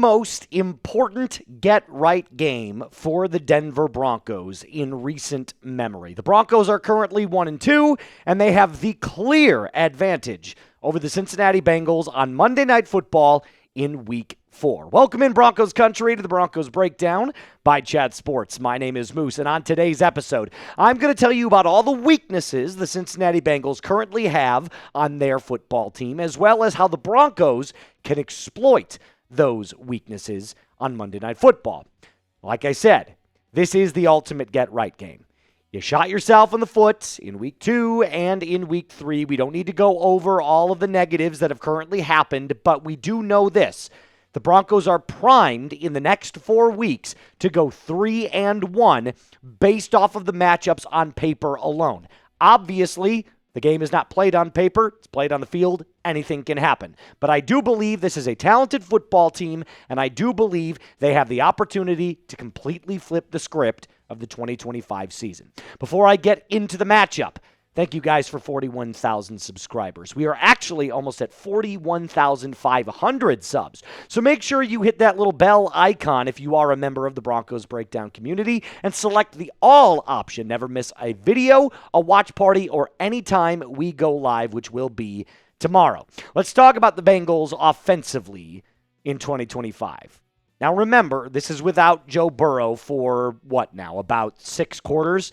most important get-right game for the Denver Broncos in recent memory. The Broncos are currently 1-2, and they have the clear advantage over the Cincinnati Bengals on Monday Night Football in Week 4. Welcome in, Broncos country, to the Broncos Breakdown by Chat Sports. My name is Moose, and on today's episode, I'm going to tell you about all the weaknesses the Cincinnati Bengals currently have on their football team, as well as how the Broncos can exploit those weaknesses on Monday Night Football. Like I said, this is the ultimate get-right game. You shot yourself in the foot in Week 2 and in Week 3. We don't need to go over all of the negatives that have currently happened, but we do know this. The Broncos are primed in the next 4 weeks to go 3-1 based off of the matchups on paper alone. Obviously, the game is not played on paper. It's played on the field. Anything can happen. But I do believe this is a talented football team, and I do believe they have the opportunity to completely flip the script of the 2025 season. Before I get into the matchup, thank you guys for 41,000 subscribers. We are actually almost at 41,500 subs. So make sure you hit that little bell icon if you are a member of the Broncos Breakdown community and select the all option. Never miss a video, a watch party, or any time we go live, which will be tomorrow. Let's talk about the Bengals offensively in 2025. Now remember, this is without Joe Burrow for what now, about 6 quarters?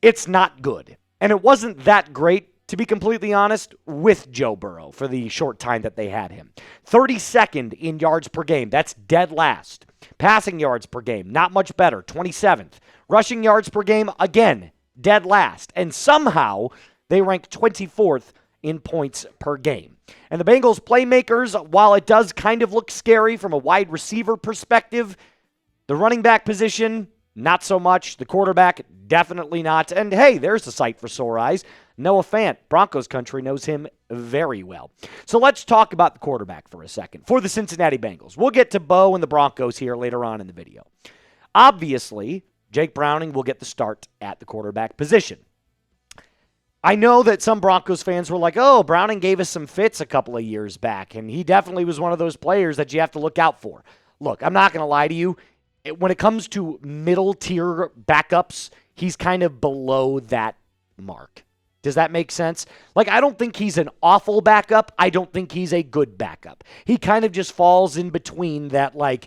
It's not good. And it wasn't that great, to be completely honest, with Joe Burrow for the short time that they had him. 32nd in yards per game. That's dead last. Passing yards per game, not much better. 27th. Rushing yards per game, again, dead last. And somehow they rank 24th in points per game. And the Bengals playmakers, while it does kind of look scary from a wide receiver perspective, the running back position, not so much. The quarterback, definitely not. And hey, there's a sight for sore eyes. Noah Fant, Broncos country, knows him very well. So let's talk about the quarterback for a second. For the Cincinnati Bengals, we'll get to Bo and the Broncos here later on in the video. Obviously, Jake Browning will get the start at the quarterback position. I know that some Broncos fans were like, oh, Browning gave us some fits a couple of years back, and he definitely was one of those players that you have to look out for. Look, I'm not going to lie to you. When it comes to middle-tier backups, he's kind of below that mark. Does that make sense? Like, I don't think he's an awful backup. I don't think he's a good backup. He kind of just falls in between that, like,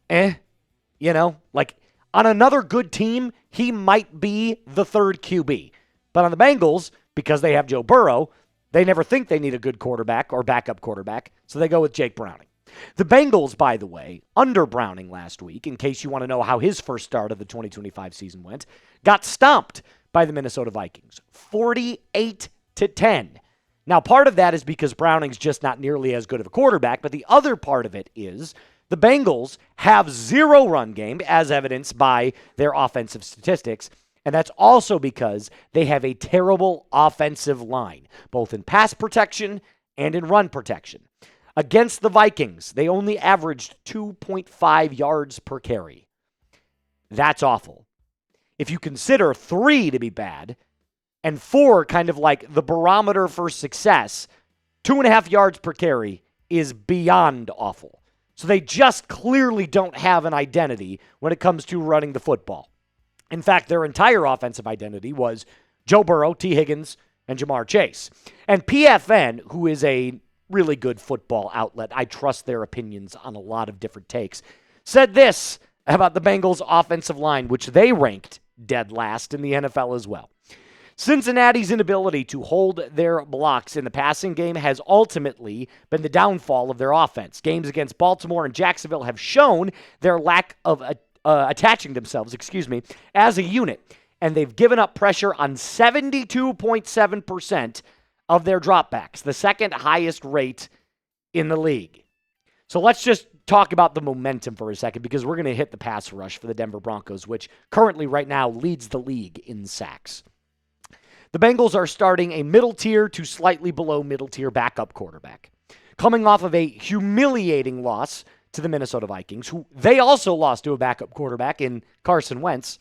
like, on another good team, he might be the third QB. But on the Bengals, because they have Joe Burrow, they never think they need a good quarterback or backup quarterback, so they go with Jake Browning. The Bengals, by the way, under Browning last week, in case you want to know how his first start of the 2025 season went, got stomped by the Minnesota Vikings, 48-10. Now, part of that is because Browning's just not nearly as good of a quarterback, but the other part of it is the Bengals have 0 run game, as evidenced by their offensive statistics, and that's also because they have a terrible offensive line, both in pass protection and in run protection. Against the Vikings, they only averaged 2.5 yards per carry. That's awful. If you consider 3 to be bad and 4 kind of like the barometer for success, 2.5 yards per carry is beyond awful. So they just clearly don't have an identity when it comes to running the football. In fact, their entire offensive identity was Joe Burrow, T. Higgins, and Jamar Chase. And PFN, who is a really good football outlet, I trust their opinions on a lot of different takes, said this about the Bengals' offensive line, which they ranked dead last in the NFL as well. Cincinnati's inability to hold their blocks in the passing game has ultimately been the downfall of their offense. Games against Baltimore and Jacksonville have shown their lack of attaching themselves, as a unit. And they've given up pressure on 72.7% of their dropbacks, the second highest rate in the league. So let's just talk about the momentum for a second, because we're going to hit the pass rush for the Denver Broncos, which currently right now leads the league in sacks. The Bengals are starting a middle tier to slightly below middle tier backup quarterback, coming off of a humiliating loss to the Minnesota Vikings, who they also lost to a backup quarterback in Carson Wentz,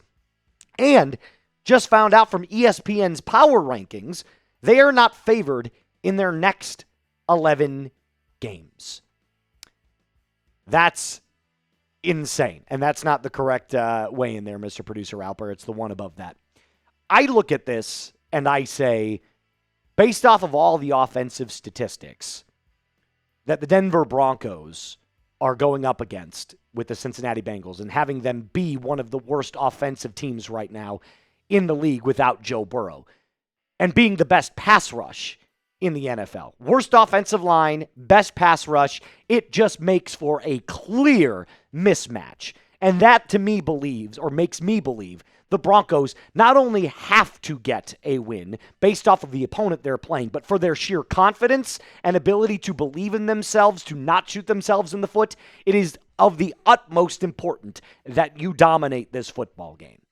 and just found out from ESPN's power rankings, they are not favored in their next 11 games. That's insane. And that's not the correct way in there, Mr. Producer Alper. It's the one above that. I look at this and I say, based off of all the offensive statistics that the Denver Broncos are going up against with the Cincinnati Bengals and having them be one of the worst offensive teams right now in the league without Joe Burrow and being the best pass rush in the NFL. Worst offensive line, best pass rush. It just makes for a clear mismatch. And that to me makes me believe the Broncos not only have to get a win based off of the opponent they're playing, but for their sheer confidence and ability to believe in themselves, to not shoot themselves in the foot, it is of the utmost importance that you dominate this football game.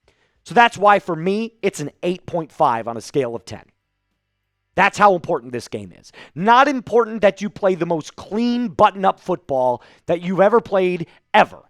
So that's why for me, it's an 8.5 on a scale of 10. That's how important this game is. Not important that you play the most clean, button-up football that you've ever played, ever.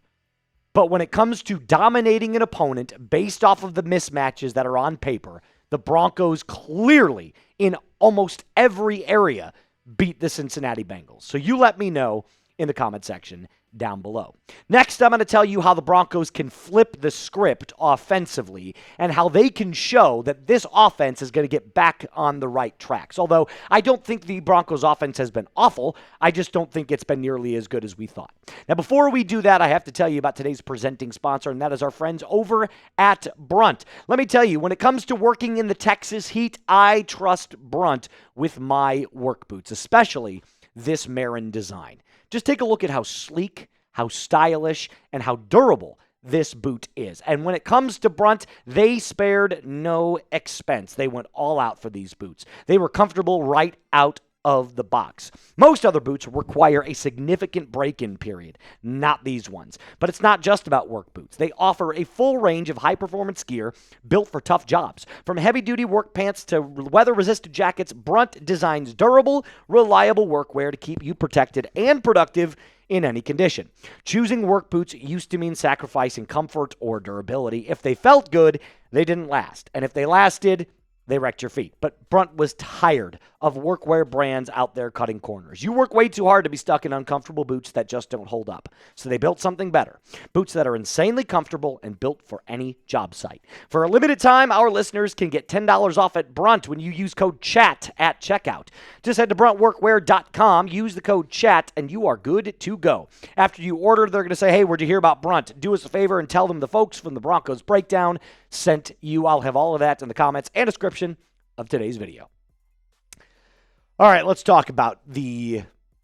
But when it comes to dominating an opponent based off of the mismatches that are on paper, the Broncos clearly, in almost every area, beat the Cincinnati Bengals. So you let me know in the comment section down below. Next, I'm going to tell you how the Broncos can flip the script offensively and how they can show that this offense is going to get back on the right tracks. Although I don't think the Broncos offense has been awful, I just don't think it's been nearly as good as we thought. Now, before we do that, I have to tell you about today's presenting sponsor, and that is our friends over at Brunt. Let me tell you, when it comes to working in the Texas heat, I trust Brunt with my work boots, especially this Marin design. Just take a look at how sleek, how stylish, and how durable this boot is. And when it comes to Brunt, they spared no expense. They went all out for these boots. They were comfortable right out of the box. Most other boots require a significant break-in period, not these ones. But it's not just about work boots. They offer a full range of high-performance gear built for tough jobs. From heavy-duty work pants to weather-resistant jackets, Brunt designs durable, reliable workwear to keep you protected and productive in any condition. Choosing work boots used to mean sacrificing comfort or durability. If they felt good, they didn't last. And if they lasted, they wrecked your feet. But Brunt was tired of workwear brands out there cutting corners. You work way too hard to be stuck in uncomfortable boots that just don't hold up. So they built something better. Boots that are insanely comfortable and built for any job site. For a limited time, our listeners can get $10 off at Brunt when you use code CHAT at checkout. Just head to bruntworkwear.com, use the code CHAT, and you are good to go. After you order, they're going to say, hey, where'd you hear about Brunt? Do us a favor and tell them the folks from the Broncos Breakdown sent you. I'll have all of that in the comments and description of today's video. All right, let's talk about the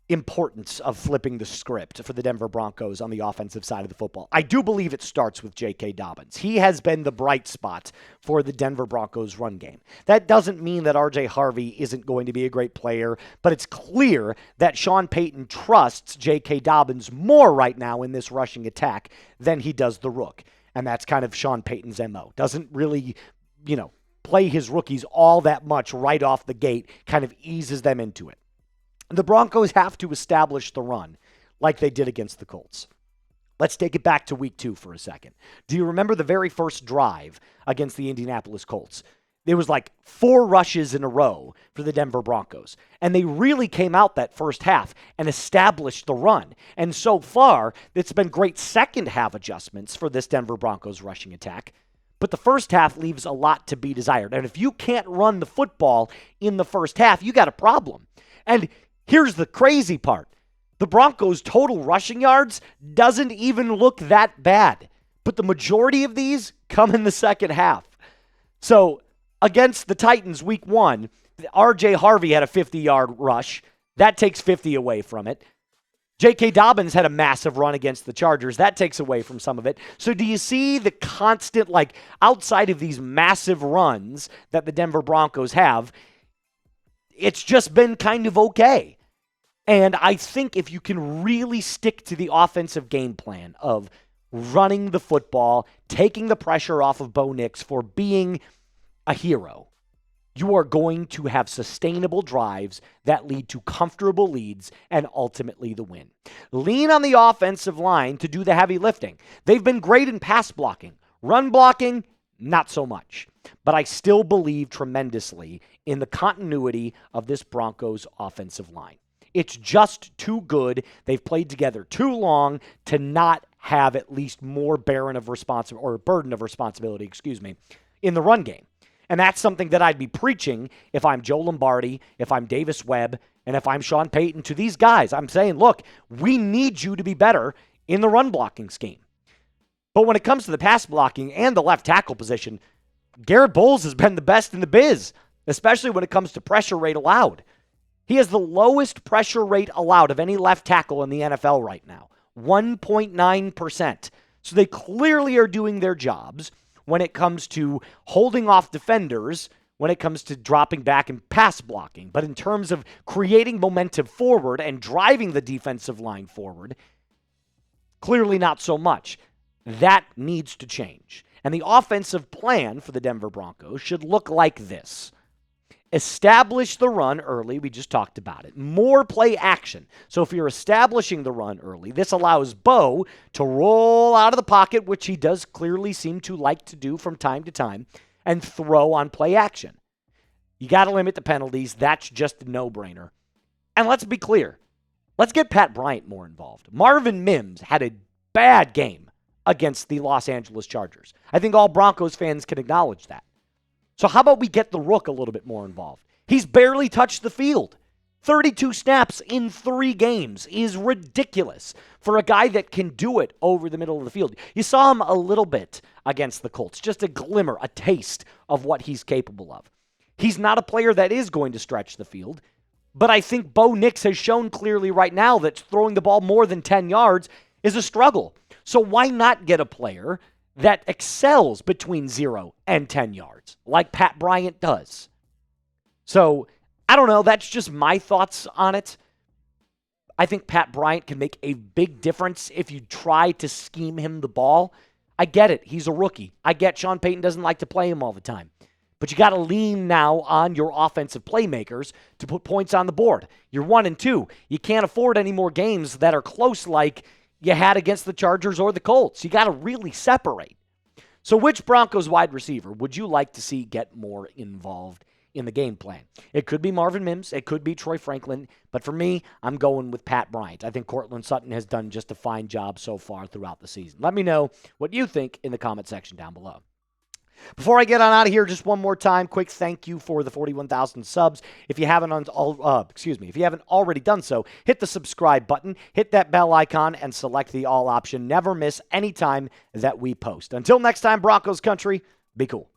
importance of flipping the script for the Denver Broncos on the offensive side of the football. I do believe it starts with J.K. Dobbins. He has been the bright spot for the Denver Broncos run game. That doesn't mean that R.J. Harvey isn't going to be a great player, but it's clear that Sean Payton trusts J.K. Dobbins more right now in this rushing attack than he does the Rook. And that's kind of Sean Payton's MO. Doesn't really, play his rookies all that much right off the gate, kind of eases them into it. The Broncos have to establish the run like they did against the Colts. Let's take it back to week 2 for a second. Do you remember the very first drive against the Indianapolis Colts? There was like 4 rushes in a row for the Denver Broncos. And they really came out that first half and established the run. And so far, it's been great second half adjustments for this Denver Broncos rushing attack. But the first half leaves a lot to be desired. And if you can't run the football in the first half, you got a problem. And here's the crazy part. The Broncos' total rushing yards doesn't even look that bad. But the majority of these come in the second half. So against the Titans week 1, R.J. Harvey had a 50-yard rush. That takes 50 away from it. J.K. Dobbins had a massive run against the Chargers. That takes away from some of it. So do you see the constant, outside of these massive runs that the Denver Broncos have, it's just been kind of okay. And I think if you can really stick to the offensive game plan of running the football, taking the pressure off of Bo Nix for being a hero, you are going to have sustainable drives that lead to comfortable leads and ultimately the win. Lean on the offensive line to do the heavy lifting. They've been great in pass blocking. Run blocking, not so much. But I still believe tremendously in the continuity of this Broncos offensive line. It's just too good. They've played together too long to not have at least more burden of responsibility, in the run game. And that's something that I'd be preaching if I'm Joe Lombardi, if I'm Davis Webb, and if I'm Sean Payton to these guys. I'm saying, look, we need you to be better in the run blocking scheme. But when it comes to the pass blocking and the left tackle position, Garrett Bowles has been the best in the biz, especially when it comes to pressure rate allowed. He has the lowest pressure rate allowed of any left tackle in the NFL right now, 1.9%. So they clearly are doing their jobs when it comes to holding off defenders, when it comes to dropping back and pass blocking. But in terms of creating momentum forward and driving the defensive line forward, clearly not so much. That needs to change. And the offensive plan for the Denver Broncos should look like this. Establish the run early. We just talked about it. More play action. So if you're establishing the run early, this allows Bo to roll out of the pocket, which he does clearly seem to like to do from time to time, and throw on play action. You got to limit the penalties. That's just a no-brainer. And let's be clear. Let's get Pat Bryant more involved. Marvin Mims had a bad game against the Los Angeles Chargers. I think all Broncos fans can acknowledge that. So how about we get the Rook a little bit more involved? He's barely touched the field. 32 snaps in 3 games is ridiculous for a guy that can do it over the middle of the field. You saw him a little bit against the Colts, just a glimmer, a taste of what he's capable of. He's not a player that is going to stretch the field, but I think Bo Nix has shown clearly right now that throwing the ball more than 10 yards is a struggle. So why not get a player that excels between 0 and 10 yards, like Pat Bryant does? So, I don't know. That's just my thoughts on it. I think Pat Bryant can make a big difference if you try to scheme him the ball. I get it. He's a rookie. I get Sean Payton doesn't like to play him all the time. But you got to lean now on your offensive playmakers to put points on the board. You're 1-2. You can't afford any more games that are close like you had against the Chargers or the Colts. You got to really separate. So which Broncos wide receiver would you like to see get more involved in the game plan? It could be Marvin Mims. It could be Troy Franklin. But for me, I'm going with Pat Bryant. I think Courtland Sutton has done just a fine job so far throughout the season. Let me know what you think in the comment section down below. Before I get on out of here, just one more time, quick thank you for the 41,000 subs. If you haven't if you haven't already done so, hit the subscribe button, hit that bell icon, and select the all option. Never miss any time that we post. Until next time, Broncos country, be cool.